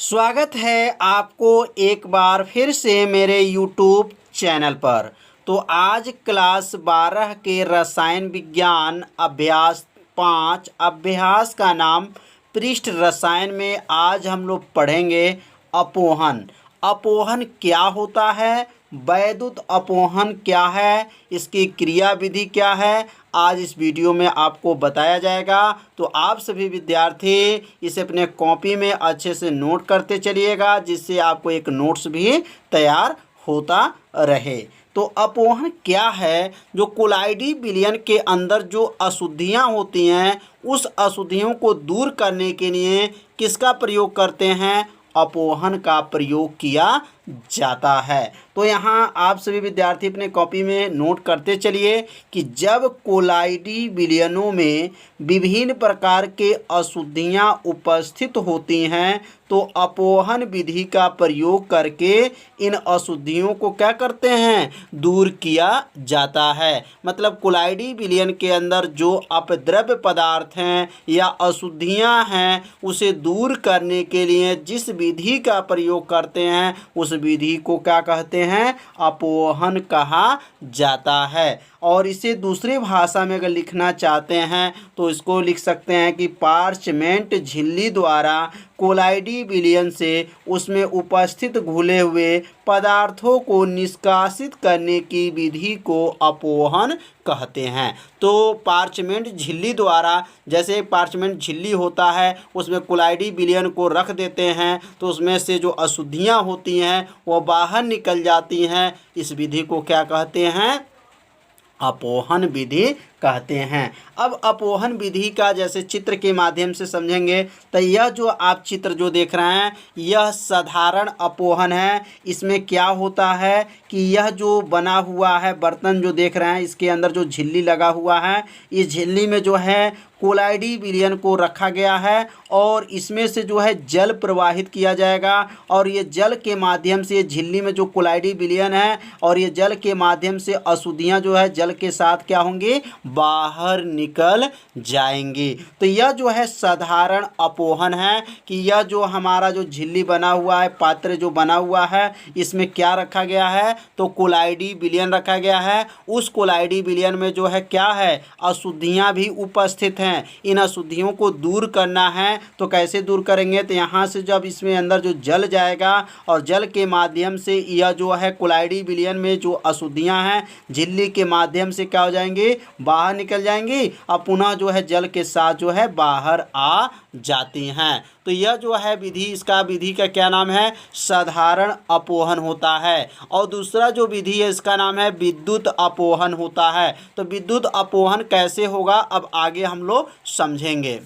स्वागत है आपको एक बार फिर से मेरे YouTube चैनल पर। तो आज क्लास 12 के रसायन विज्ञान अभ्यास 5 अभ्यास का नाम पृष्ठ रसायन में आज हम लोग पढ़ेंगे अपोहन। अपोहन क्या होता है, वैद्युत अपोहन क्या है, इसकी क्रिया विधि क्या है, आज इस वीडियो में आपको बताया जाएगा। तो आप सभी विद्यार्थी इसे अपने कॉपी में अच्छे से नोट करते चलिएगा, जिससे आपको एक नोट्स भी तैयार होता रहे। तो अपोहन क्या है? जो कोलाइडी विलयन के अंदर जो अशुद्धियाँ होती हैं, उस अशुद्धियों को दूर करने के लिए किसका प्रयोग करते हैं? अपोहन का प्रयोग किया जाता है। तो यहाँ आप सभी विद्यार्थी अपने कॉपी में नोट करते चलिए कि जब कोलाइडी विलयनों में विभिन्न प्रकार के अशुद्धियाँ उपस्थित होती हैं, तो अपोहन विधि का प्रयोग करके इन अशुद्धियों को क्या करते हैं? दूर किया जाता है। मतलब कोलाइडी विलयन के अंदर जो अपद्रव्य पदार्थ हैं या अशुद्धियाँ हैं, उसे दूर करने के लिए जिस विधि का प्रयोग करते हैं, उस विधि को क्या कहते हैं? अपोहन कहा जाता है। और इसे दूसरी भाषा में अगर लिखना चाहते हैं तो इसको लिख सकते हैं कि पार्चमेंट झिल्ली द्वारा कोलाइडी विलयन से उसमें उपस्थित घुले हुए पदार्थों को निष्कासित करने की विधि को अपोहन कहते हैं। तो पार्चमेंट झिल्ली द्वारा, जैसे पार्चमेंट झिल्ली होता है, उसमें कोलाइडी विलयन को रख देते हैं तो उसमें से जो अशुद्धियाँ होती हैं वो बाहर निकल जाती हैं। इस विधि को क्या कहते हैं? अपोहन विधि कहते हैं। अब अपोहन विधि का जैसे चित्र के माध्यम से समझेंगे तो यह जो आप चित्र जो देख रहे हैं, यह साधारण अपोहन है। इसमें क्या होता है कि यह जो बना हुआ है बर्तन जो देख रहे हैं, इसके अंदर जो झिल्ली लगा हुआ है, इस झिल्ली में जो है कोलाइडी विलयन को रखा गया है और इसमें से जो है जल प्रवाहित किया जाएगा और ये जल के माध्यम से झिल्ली में जो कोलाइडी विलयन है और ये जल के माध्यम से अशुद्धियाँ जो है जल के साथ क्या होंगी? बाहर निकल जाएंगी। तो यह जो है साधारण अपोहन है कि यह जो हमारा जो झिल्ली बना हुआ है, पात्र जो बना हुआ है, इसमें क्या रखा गया है? तो कोलाइडी विलयन रखा गया है। उस कोलाइडी विलयन में जो है क्या है? अशुद्धियाँ भी उपस्थित हैं। इन अशुद्धियों को दूर करना है तो कैसे दूर करेंगे? तो यहाँ से जब इसमें अंदर जो जल जाएगा और जल के माध्यम से यह जो है कोलाइडी विलयन में जो अशुद्धियाँ हैं झिल्ली के माध्यम से क्या हो जाएंगी? बाहर निकल जाएंगी और पुनः जो है जल के साथ जो है बाहर आ जाती हैं। तो यह जो है विधि, इसका विधि का क्या नाम है? साधारण अपोहन होता है। और दूसरा जो विधि है इसका नाम है विद्युत अपोहन होता है। तो विद्युत अपोहन कैसे होगा अब आगे हम लोग समझेंगे।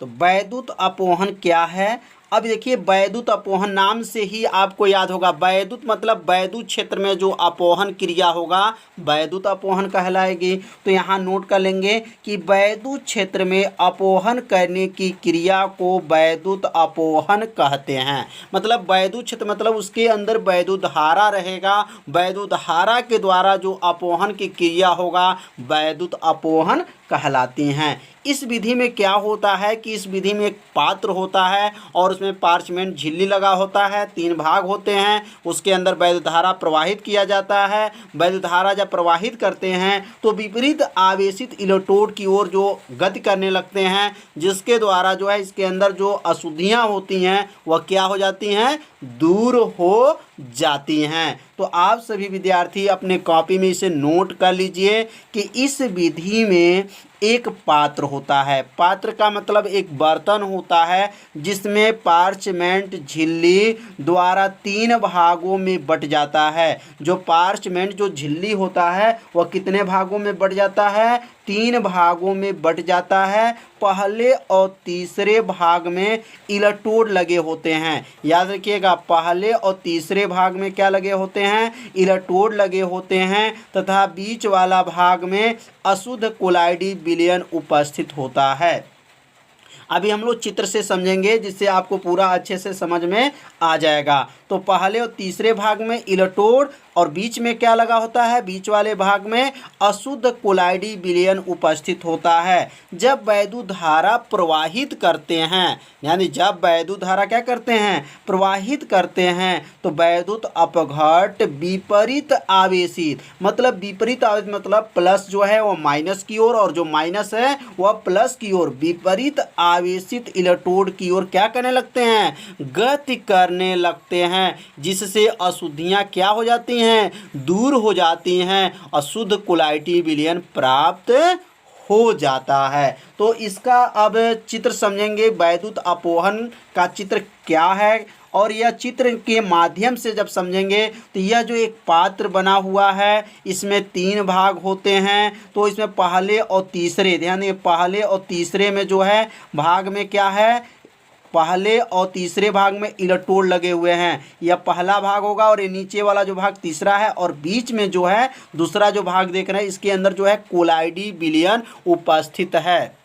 तो वैद्युत अपोहन क्या है? अब देखिए, वैद्युत अपोहन नाम से ही आपको याद होगा, वैद्युत मतलब वैद्युत क्षेत्र में जो अपोहन क्रिया होगा वैद्युत अपोहन कहलाएगी। तो यहाँ नोट कर लेंगे कि वैद्युत क्षेत्र में अपोहन करने की क्रिया को वैद्युत अपोहन कहते हैं। मतलब वैद्युत क्षेत्र मतलब उसके अंदर वैद्युत धारा रहेगा, वैद्युत धारा के द्वारा जो अपोहन की क्रिया होगा वैद्युत अपोहन कहलाती हैं। इस विधि में क्या होता है कि इस विधि में एक पात्र होता है और उसमें पार्चमेंट झिल्ली लगा होता है, 3 भाग होते हैं। उसके अंदर वैद्युत धारा प्रवाहित किया जाता है। वैद्युत धारा जब प्रवाहित करते हैं तो विपरीत आवेशित इलेक्ट्रोड की ओर जो गति करने लगते हैं, जिसके द्वारा जो है इसके अंदर जो अशुद्धियाँ होती हैं वह क्या हो जाती हैं? दूर हो जाती हैं। तो आप सभी विद्यार्थी अपने कॉपी में इसे नोट कर लीजिए कि इस विधि में एक पात्र होता है। पात्र का मतलब एक बर्तन होता है जिसमें पार्चमेंट झिल्ली द्वारा 3 भागों में बट जाता है। जो पार्चमेंट जो झिल्ली होता है वह कितने भागों में बट जाता है? 3 भागों में बट जाता है। पहले और तीसरे भाग में इलेक्ट्रोड लगे होते हैं। याद रखिएगा, पहले और तीसरे भाग में क्या लगे होते हैं? इलेक्ट्रोड लगे होते हैं तथा बीच वाला भाग में अशुद्ध कोलाइडी विलयन उपस्थित होता है। अभी हम लोग चित्र से समझेंगे जिससे आपको पूरा अच्छे से समझ में आ जाएगा। तो पहले और तीसरे भाग में इलेक्ट्रोड और बीच में क्या लगा होता है, बीच वाले भाग में अशुद्ध कोलाइडी विलयन उपस्थित होता है। जब वैद्युत धारा प्रवाहित करते हैं, यानी जब वैद्युत धारा क्या करते हैं, प्रवाहित करते हैं, तो वैद्युत अपघट विपरीत आवेशित, मतलब विपरीत आवेशित मतलब प्लस जो है वो माइनस की ओर और जो माइनस है वह प्लस की ओर, विपरीत आवेशित इलेक्ट्रोड की ओर क्या करने लगते हैं, गति करने लगते हैं, जिससे अशुद्धियां क्या हो जाती हैं, दूर हो जाती हैं, अशुद्ध कोलाइडी विलयन प्राप्त हो जाता है। तो इसका अब चित्र समझेंगे, वैद्युत अपोहन का चित्र क्या है, और यह चित्र के माध्यम से जब समझेंगे तो यह जो एक पात्र बना हुआ है इसमें 3 भाग होते हैं। तो इसमें पहले और तीसरे, ध्यान दें, पहले और तीसरे में जो है भाग में क्या है, पहले और तीसरे भाग में इलेक्ट्रोड लगे हुए हैं, यह पहला भाग होगा, और ये नीचे वाला जो भाग तीसरा है, और बीच में जो है दूसरा जो भाग देख रहे हैं इसके अंदर जो है कोलाइडी विलयन उपस्थित है।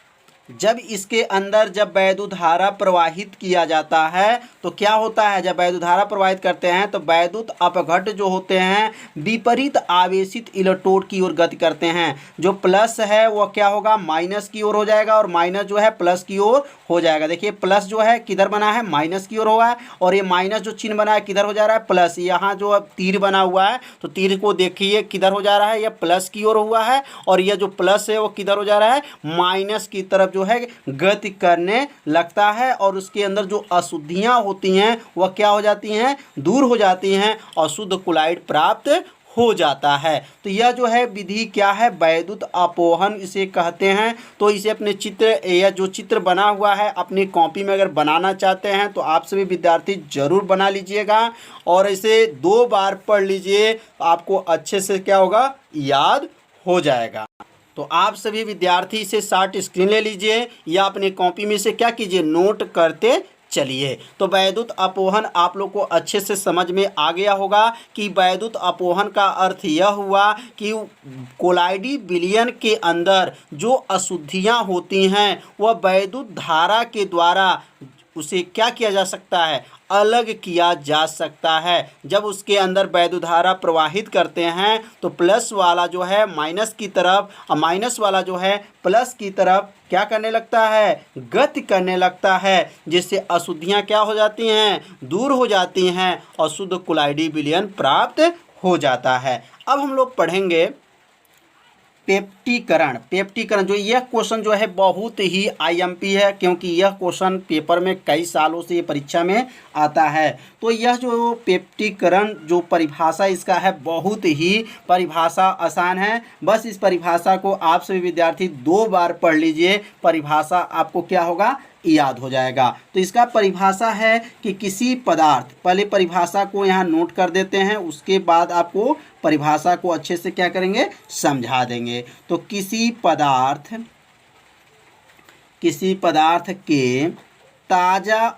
जब इसके अंदर जब वैद्युत धारा प्रवाहित किया जाता है तो क्या होता है, जब वैद्युत धारा प्रवाहित करते हैं तो वैद्युत अपघट जो होते हैं विपरीत आवेशित इलेक्ट्रोड की ओर गति करते हैं। जो प्लस है वो क्या होगा, माइनस की ओर हो जाएगा, और माइनस जो है प्लस की ओर हो जाएगा। देखिए प्लस जो है किधर बना है, माइनस की ओर हुआ है, और ये माइनस जो चिन्ह बना है किधर हो जा रहा है, प्लस। यहाँ जो अब तीर बना हुआ है तो तीर को देखिए किधर हो जा रहा है, यह प्लस की ओर हुआ है, और यह जो प्लस है वो किधर हो जा रहा है, माइनस की तरफ जो है गति करने लगता है, और उसके अंदर जो अशुद्धियां होती हैं वह क्या हो जाती हैं, दूर हो जाती हैं, अशुद्ध कोलाइड प्राप्त हो जाता है। तो यह जो है विधि क्या है, वैद्युत अपोहन इसे कहते हैं। तो इसे अपने चित्र, यह जो चित्र बना हुआ है अपनी कॉपी में अगर बनाना चाहते हैं तो आप सभी विद्यार्थी जरूर बना लीजिएगा, और इसे 2 बार पढ़ लीजिए, आपको अच्छे से क्या होगा, याद हो जाएगा। तो आप सभी विद्यार्थी इसे शॉर्ट स्क्रीन ले लीजिए या अपनी कॉपी में से क्या कीजिए, नोट करते चलिए। तो वैद्युत अपोहन आप लोग को अच्छे से समझ में आ गया होगा कि वैद्युत अपोहन का अर्थ यह हुआ कि कोलाइडी विलयन के अंदर जो अशुद्धियां होती हैं वह वैद्युत धारा के द्वारा उसे क्या किया जा सकता है, अलग किया जा सकता है। जब उसके अंदर वैद्युत धारा प्रवाहित करते हैं तो प्लस वाला जो है माइनस की तरफ और माइनस वाला जो है प्लस की तरफ क्या करने लगता है, गति करने लगता है, जिससे अशुद्धियां क्या हो जाती हैं, दूर हो जाती हैं, अशुद्ध कोलाइडी विलयन प्राप्त हो जाता है। अब हम लोग पढ़ेंगे पेप्टीकरण। जो यह क्वेश्चन जो है बहुत ही आईएमपी है, क्योंकि यह क्वेश्चन पेपर में कई सालों से ये परीक्षा में आता है। तो यह जो पेप्टीकरण जो परिभाषा इसका है, बहुत ही परिभाषा आसान है। बस इस परिभाषा को आप सभी विद्यार्थी 2 बार पढ़ लीजिए, परिभाषा आपको क्या होगा, याद हो जाएगा। तो इसका परिभाषा है कि किसी पदार्थ, पहले परिभाषा को यहाँ नोट कर देते हैं, उसके बाद आपको परिभाषा को अच्छे से क्या करेंगे, समझा देंगे। तो किसी पदार्थ के ताजा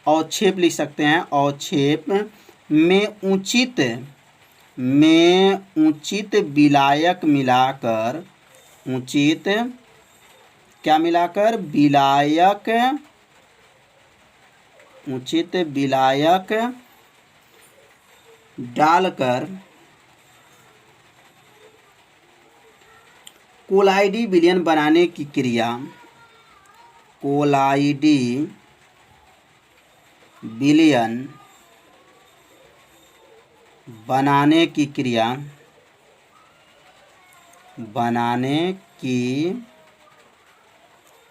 अवक्षेप लिख सकते हैं, अवक्षेप में उचित विलायक मिलाकर, उचित क्या मिलाकर, उचित विलायक डालकर कोलाइडी विलयन बनाने की क्रिया, कोलाइडी विलयन बनाने की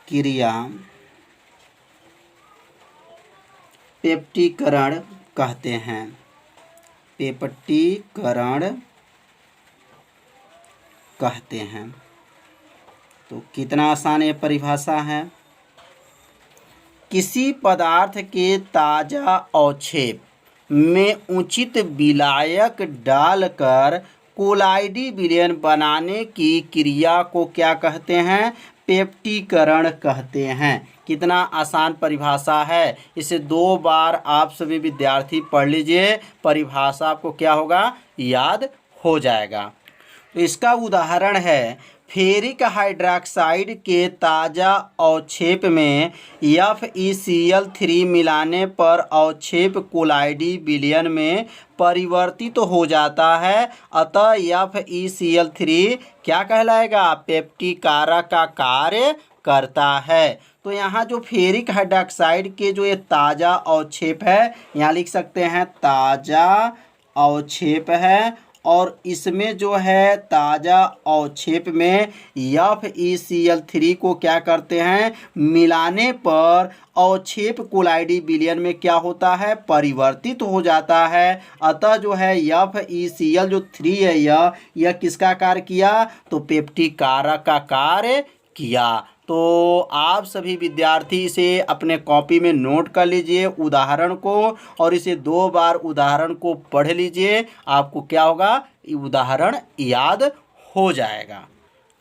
क्रिया पेप्टीकरण कहते हैं। पेप्टीकरण कहते हैं। तो कितना आसान ये परिभाषा है। किसी पदार्थ के ताजा अवक्षेप में उचित विलायक डालकर कोलाइडी विलयन बनाने की क्रिया को क्या कहते हैं, पेप्टीकरण कहते हैं। कितना आसान परिभाषा है, इसे 2 बार आप सभी विद्यार्थी पढ़ लीजिए, परिभाषा आपको क्या होगा, याद हो जाएगा। तो इसका उदाहरण है फेरिक हाइड्रोक्साइड के ताज़ा अवक्षेप में FeCl3 मिलाने पर अवक्षेप कोलाइडी विलयन में परिवर्तित हो जाता है। अतः FeCl3 क्या कहलाएगा? पेप्टिक कारक का कार्य करता है। तो यहाँ जो फेरिक हाइड्रोक्साइड के जो ये ताज़ा अवक्षेप है, यहाँ लिख सकते हैं ताज़ा अवक्षेप है, और इसमें जो है ताज़ा अवक्षेप में FeCl3 को क्या करते हैं? मिलाने पर अवक्षेप कोलाइडी विलयन में क्या होता है? परिवर्तित हो जाता है। अतः जो है FeCl जो 3 है यह किसका कार्य किया? तो पेप्टिक कारक का कार्य किया। तो आप सभी विद्यार्थी इसे अपने कॉपी में नोट कर लीजिए उदाहरण को, और इसे 2 बार उदाहरण को पढ़ लीजिए। आपको क्या होगा? उदाहरण याद हो जाएगा।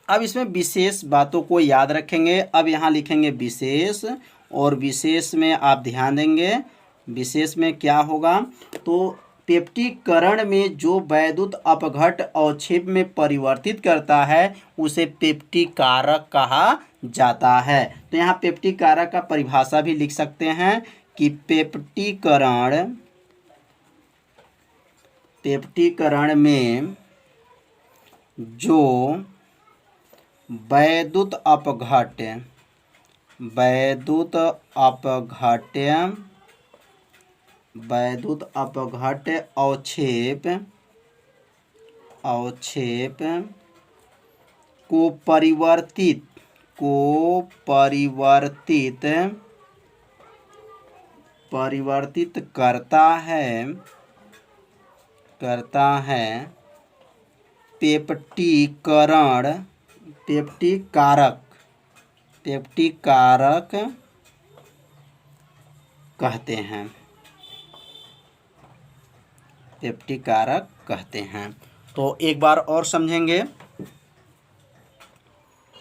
अब इसमें विशेष बातों को याद रखेंगे। अब यहाँ लिखेंगे विशेष, और विशेष में आप ध्यान देंगे विशेष में क्या होगा? तो पेप्टिकरण में जो वैद्युत अपघट्ट अवक्षेप में परिवर्तित करता है उसे पेप्टिक कारक कहा जाता है। तो यहाँ पेप्टिक कारक का परिभाषा भी लिख सकते हैं कि पेप्टिकरण में जो वैद्युत अपघट्ट अवक्षेप को परिवर्तित करता है पेप्टिक कारक कहते हैं। पेप्टिक कारक कहते हैं। तो एक बार और समझेंगे।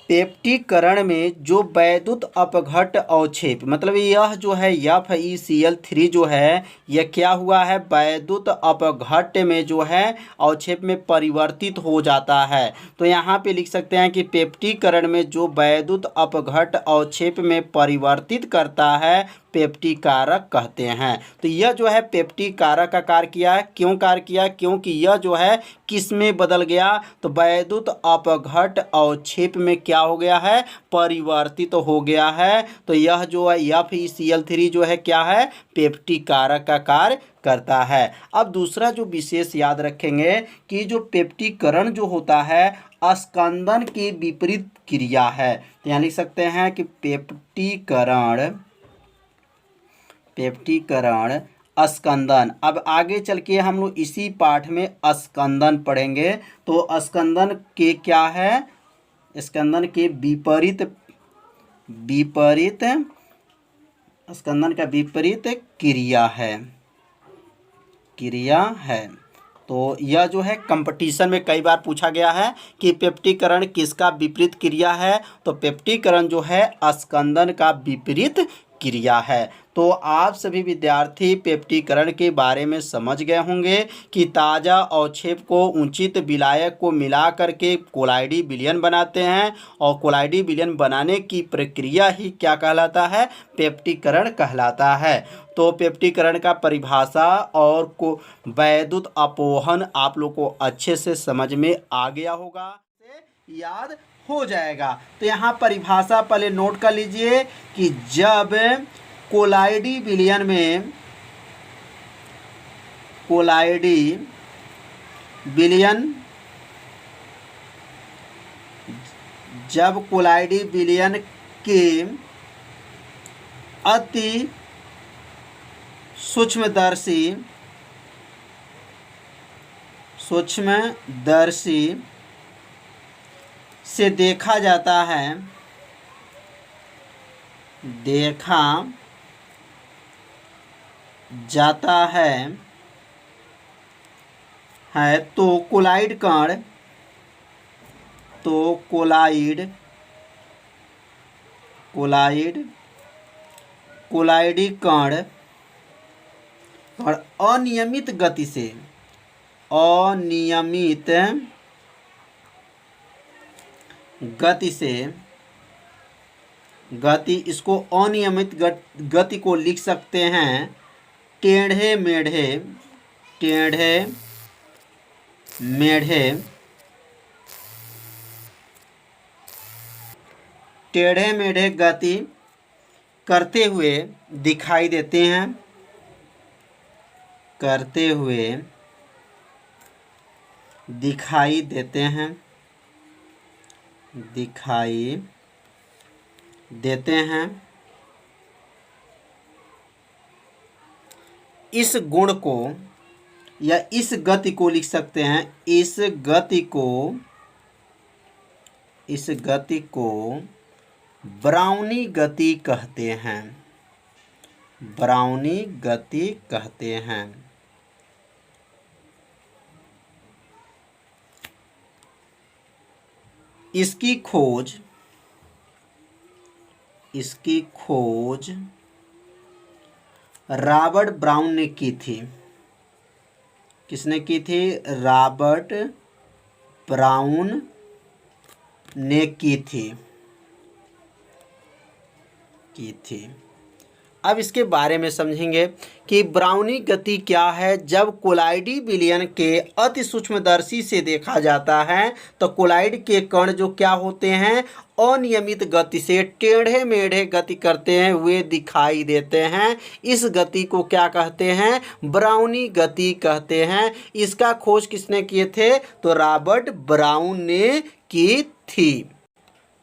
पेप्टिकरण में जो वैद्युत अपघट्ट अवक्षेप, मतलब यह जो है FeCl3 जो है यह क्या हुआ है? वैद्युत अपघट्ट में जो है अवक्षेप में परिवर्तित हो जाता है। तो यहाँ पे लिख सकते हैं कि पेप्टिकरण में जो वैद्युत अपघट्ट अवक्षेप में परिवर्तित करता है पेप्टिक कारक कहते हैं। तो यह जो है पेप्टिक कारक का कार्य किया है। क्यों कार्य किया? क्योंकि यह जो है किस में बदल गया? तो वैद्युत अपघट्ट अवक्षेप में क्या हो गया है? परिवर्तित हो गया है। तो यह जो है FeCl3 जो है क्या है? पेप्टिक कारक का कार्य करता है। अब दूसरा जो विशेष याद रखेंगे कि जो पेप्टिकरण जो होता है अस्कंदन की विपरीत क्रिया है। तो यहाँ लिख सकते हैं कि पेप्टिकरण अस्कंदन। अब आगे चल के हम लोग इसी पाठ में अस्कंदन पढ़ेंगे। तो अस्कंदन के क्या है? स्कंदन के विपरीत स्कंदन का विपरीत क्रिया है। तो यह जो है कंपटीशन में कई बार पूछा गया है कि पेप्टिकरण किसका विपरीत क्रिया है? तो पेप्टिकरण जो है अस्कंदन का विपरीत क्रिया है। तो आप सभी विद्यार्थी पेप्टिकरण के बारे में समझ गए होंगे कि ताज़ा अवक्षेप को उचित विलायक को मिला करके कोलाइडी विलयन बनाते हैं, और कोलाइडी विलयन बनाने की प्रक्रिया ही क्या कहलाता है? पेप्टिकरण कहलाता है। तो पेप्टिकरण का परिभाषा और को वैद्युत अपोहन आप लोग को अच्छे से समझ में आ गया होगा, याद हो जाएगा। तो यहाँ परिभाषा पहले नोट कर लीजिए कि जब कोलाइडी विलयन में जब कोलाइडी विलयन के अति सूक्ष्मदर्शी से देखा जाता है तो कोलाइड कोलाइडी कण और अनियमित गति गति से, गति, इसको अनियमित गति को लिख सकते हैं टेढ़े मेढ़े, टेढ़े मेढ़े, टेढ़े मेढ़े गति करते हुए दिखाई देते हैं, करते हुए दिखाई देते हैं, दिखाई देते हैं। इस गुण को या इस गति को लिख सकते हैं, इस गति को, इस गति को ब्राउनी गति कहते हैं, ब्राउनी गति कहते हैं। इसकी खोज, इसकी खोज रॉबर्ट ब्राउन ने की थी। किसने की थी? रॉबर्ट ब्राउन ने की थी, की थी। अब इसके बारे में समझेंगे कि ब्राउनी गति क्या है। जब कोलाइडी विलयन के अति सूक्ष्मदर्शी से देखा जाता है तो कोलाइड के कण जो क्या होते हैं, अनियमित गति से टेढ़े मेढ़े गति करते हुए दिखाई देते हैं। इस गति को क्या कहते हैं? ब्राउनी गति कहते हैं। इसका खोज किसने किए थे? तो रॉबर्ट ब्राउन ने की थी।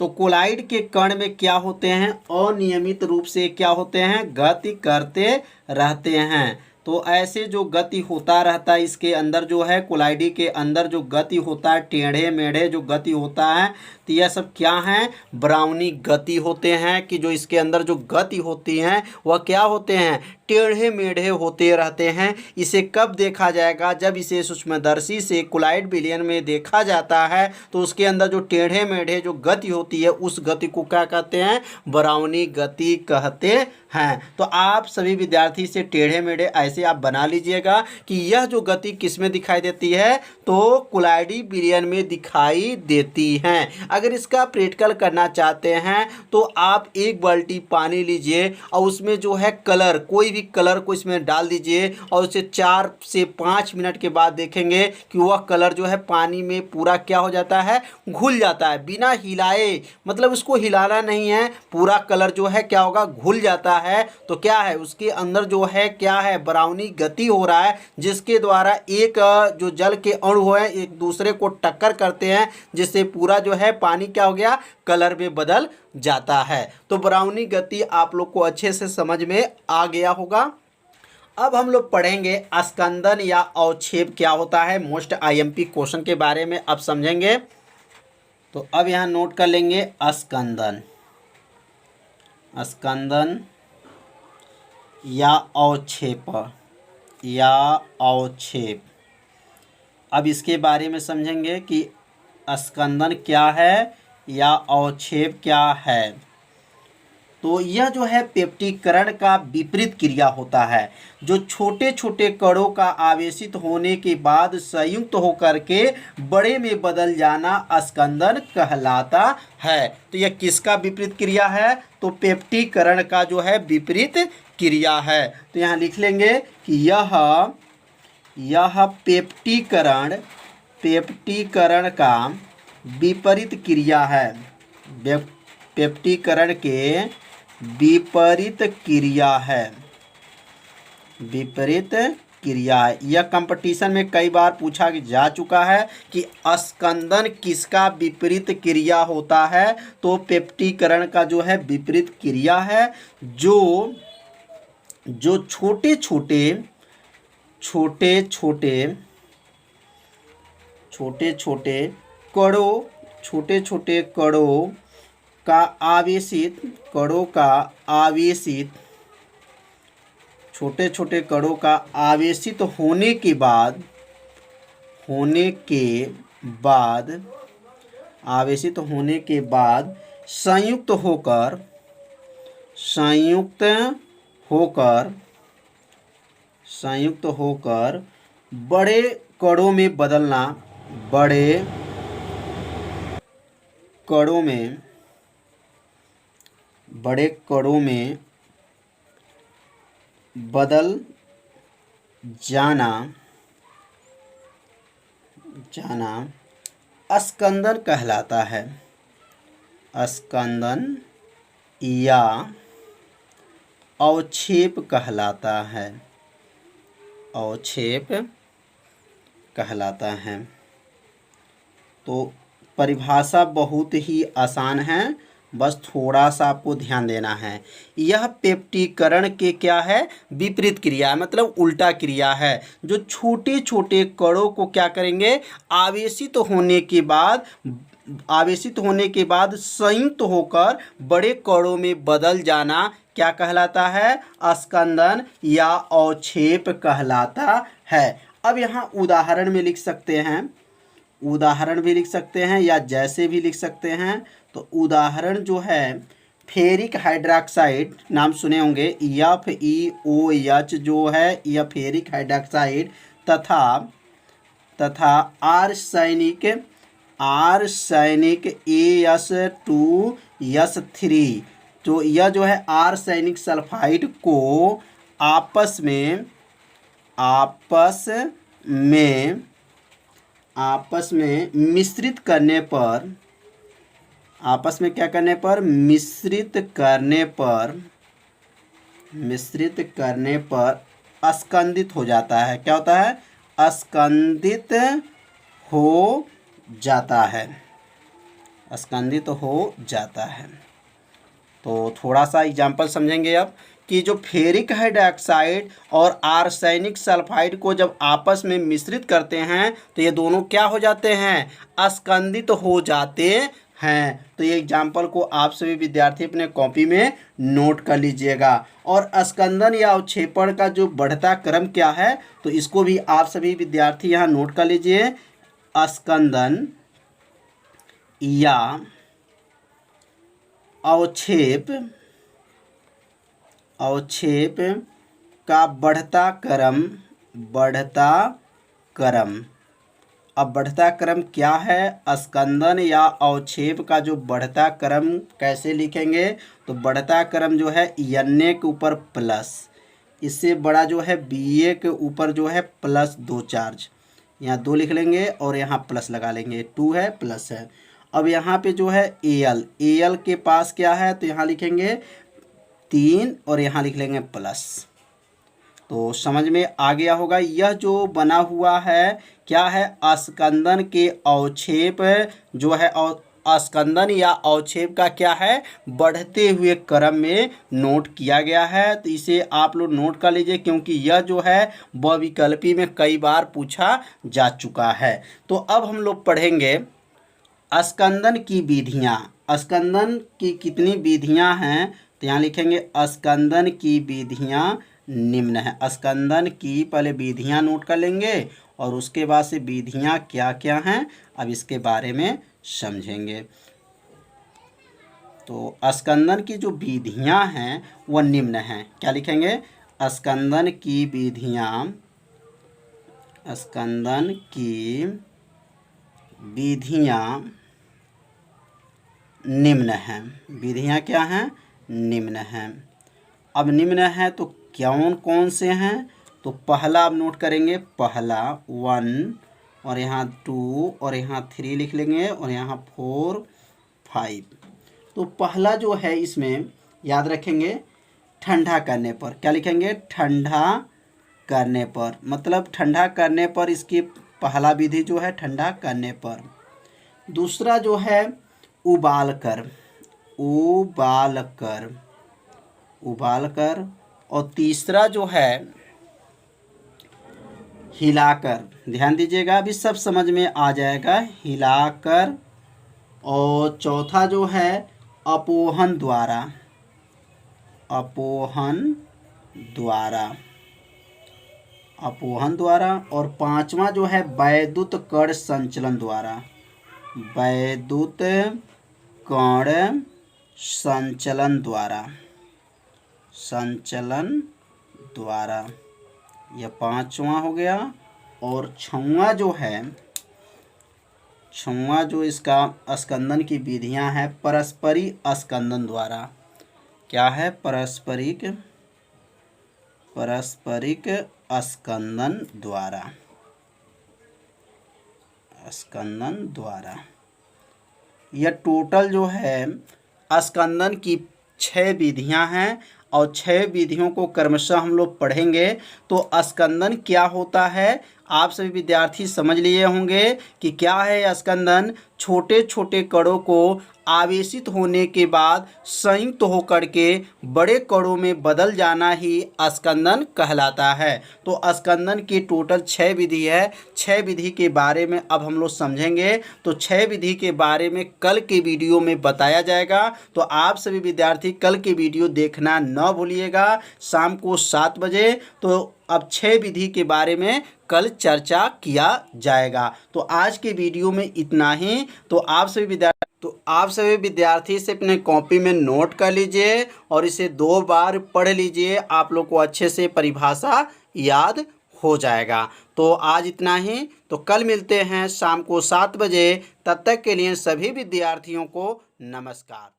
तो कोलाइड के कण में क्या होते हैं? अनियमित रूप से क्या होते हैं? गति करते रहते हैं। तो ऐसे जो गति होता रहता है इसके अंदर जो है, कोलाइडी के अंदर जो गति होता है, टेढ़े मेढ़े जो गति होता है, तो यह सब क्या है? ब्राउनी गति होते हैं। कि जो इसके अंदर जो गति होती हैं वह क्या होते हैं? टेढ़े मेढ़े होते रहते हैं। इसे कब देखा जाएगा? जब इसे सूक्ष्मदर्शी से कोलाइड विलयन में देखा जाता है तो उसके अंदर जो टेढ़े मेढ़े जो गति होती है उस गति को क्या कहते हैं? ब्राउनी गति कहते हैं। तो आप सभी विद्यार्थी से टेढ़े मेढ़े ऐसे आप बना लीजिएगा कि यह जो गति किस में दिखाई देती है? तो कोलाइडी विलयन में दिखाई देती हैं। अगर इसका प्रैक्टिकल करना चाहते हैं तो आप एक बाल्टी पानी लीजिए और उसमें जो है कलर, कोई भी कलर को इसमें डाल दीजिए और उसे 4 से 5 मिनट के बाद देखेंगे कि वह कलर जो है पानी में पूरा क्या हो जाता है? घुल जाता है। बिना हिलाए, मतलब उसको हिलाना नहीं है, पूरा कलर जो है क्या होगा? घुल जाता है। तो क्या है? उसके अंदर जो है क्या है? ब्राउनी गति हो रहा है, जिसके द्वारा एक जो जल के अणु है एक दूसरे को टक्कर करते हैं, जिससे पूरा जो है पानी क्या हो गया? कलर में बदल जाता है। तो ब्राउनी गति आप लोग को अच्छे से समझ में आ गया होगा। अब हम लोग पढ़ेंगे स्कंदन या अवक्षेप क्या होता है। मोस्ट आईएमपी क्वेश्चन के बारे में अब समझेंगे। तो अब यहाँ नोट कर लेंगे स्कंदन, स्कंदन या अवक्षेप, या अवक्षेप। अब इसके बारे में समझेंगे कि स्कंदन क्या है या अवक्षेप क्या है। तो यह जो है पेप्टीकरण का विपरीत क्रिया होता है, जो छोटे छोटे कणों का आवेशित होने के बाद संयुक्त होकर के बड़े में बदल जाना स्कंदन कहलाता है। तो यह किसका विपरीत क्रिया है? तो पेप्टीकरण का जो है विपरीत क्रिया है। तो यहाँ लिख लेंगे कि यह पेप्टीकरण का विपरीत क्रिया है। पेप्टीकरण के विपरीत क्रिया है, विपरीत क्रिया है। यह कंपटीशन में कई बार पूछा जा चुका है कि स्कंदन किसका विपरीत क्रिया होता है। तो पेप्टीकरण का जो है विपरीत क्रिया है, जो छोटे छोटे कणों का आवेशित, छोटे छोटे कणों का आवेशित होने के बाद संयुक्त होकर बड़े कणों में बदलना, बड़े कणों में बदल जाना स्कंदन कहलाता है। स्कंदन या अवक्षेप कहलाता है। अवक्षेप कहलाता है। तो परिभाषा बहुत ही आसान है, बस थोड़ा सा आपको ध्यान देना है। यह पेप्टीकरण के क्या है, विपरीत क्रिया है, मतलब उल्टा क्रिया है, जो छोटे छोटे कणों को क्या करेंगे, आवेशित होने के बाद संयुक्त होकर बड़े कणों में बदल जाना क्या कहलाता है, स्कंदन या अवक्षेप कहलाता है। अब यहाँ उदाहरण में लिख सकते हैं, उदाहरण भी लिख सकते हैं या जैसे भी लिख सकते हैं। तो उदाहरण जो है, फेरिक हाइड्रोक्साइड नाम सुने होंगे, FeOH जो है, यह फेरिक हाइड्रोक्साइड तथा आर्सेनिक AS2S3, तो यह जो है आर्सेनिक सल्फाइड को आपस में मिश्रित करने पर, आपस में क्या करने पर, मिश्रित करने पर स्कंदित हो जाता है। क्या होता है, स्कंदित हो जाता है। स्कंदित हो जाता है। तो थोड़ा सा एग्जाम्पल समझेंगे अब कि जो फेरिक हाइड्रोक्साइड और आर्सेनिक सल्फाइड को जब आपस में मिश्रित करते हैं तो ये दोनों क्या हो जाते हैं, स्कंदित हो जाते हैं। तो ये एग्जाम्पल को आप सभी विद्यार्थी अपने कॉपी में नोट कर लीजिएगा। और स्कंदन या अवक्षेपण का जो बढ़ता क्रम क्या है, तो इसको भी आप सभी विद्यार्थी यहाँ नोट कर लीजिए। स्कंदन या अवक्षेप का बढ़ता क्रम। अब बढ़ता क्रम क्या है, स्कंदन या अवक्षेप का जो बढ़ता क्रम कैसे लिखेंगे, तो बढ़ता क्रम जो है Na के ऊपर प्लस, इससे बड़ा जो है Ba के ऊपर जो है प्लस 2 चार्ज, यहाँ 2 लिख लेंगे और यहाँ प्लस लगा लेंगे, 2 है प्लस है। अब यहाँ पे जो है Al के पास क्या है, तो यहाँ लिखेंगे 3 और यहाँ लिख लेंगे प्लस। तो समझ में आ गया होगा। यह जो बना हुआ है क्या है, स्कंदन के अवक्षेप जो है, स्कंदन या अवक्षेप का क्या है, बढ़ते हुए क्रम में नोट किया गया है। तो इसे आप लोग नोट कर लीजिए, क्योंकि यह जो है बहुविकल्पी में कई बार पूछा जा चुका है। तो अब हम लोग पढ़ेंगे स्कंदन की विधियाँ। स्कंदन की कितनी विधियाँ हैं, तो यहाँ लिखेंगे स्कंदन की विधियाँ निम्न है। स्कंदन की पहले विधियाँ नोट कर लेंगे और उसके बाद से विधियाँ क्या क्या हैं अब इसके बारे में समझेंगे। तो स्कंदन की जो विधियाँ हैं वह निम्न हैं। क्या लिखेंगे, स्कंदन की विधियाँ, स्कंदन की विधियाँ निम्न हैं। विधियाँ क्या हैं, निम्न हैं। अब निम्न है तो कौन कौन से हैं, तो पहला आप नोट करेंगे, पहला 1 और यहाँ 2 और यहाँ 3 लिख लेंगे और यहाँ 4 5। तो पहला जो है इसमें याद रखेंगे ठंडा करने पर। क्या लिखेंगे, ठंडा करने पर, मतलब ठंडा करने पर इसकी पहला विधि जो है ठंडा करने पर। दूसरा जो है उबाल कर। और तीसरा जो है हिलाकर। ध्यान दीजिएगा, अभी सब समझ में आ जाएगा, हिलाकर। और चौथा जो है अपोहन द्वारा। और पांचवा जो है वैद्युत कण संचलन द्वारा। यह पांचवा हो गया। और छठवां जो है छठवां जो इसका स्कंदन की विधियां हैं पारस्परिक स्कंदन द्वारा। क्या है? पारस्परिक स्कंदन द्वारा। यह टोटल जो है स्कंदन की 6 विधियां हैं और 6 विधियों को क्रमशः हम लोग पढ़ेंगे। तो स्कंदन क्या होता है आप सभी विद्यार्थी समझ लिए होंगे कि क्या है स्कंदन। छोटे छोटे कणों को आवेशित होने के बाद संयुक्त होकर के बड़े कणों में बदल जाना ही स्कंदन कहलाता है। तो स्कंदन की टोटल 6 विधि है। 6 विधि के बारे में अब हम लोग समझेंगे। तो 6 विधि के बारे में कल के वीडियो में बताया जाएगा। तो आप सभी विद्यार्थी कल के वीडियो देखना न भूलिएगा शाम को 7 बजे। तो अब 6 विधि के बारे में कल चर्चा किया जाएगा। तो आज के वीडियो में इतना ही। तो आप सभी विद्यार्थी से अपने कॉपी में नोट कर लीजिए और इसे 2 बार पढ़ लीजिए। आप लोग को अच्छे से परिभाषा याद हो जाएगा। तो आज इतना ही। तो कल मिलते हैं शाम को 7 बजे। तब तक के लिए सभी विद्यार्थियों को नमस्कार।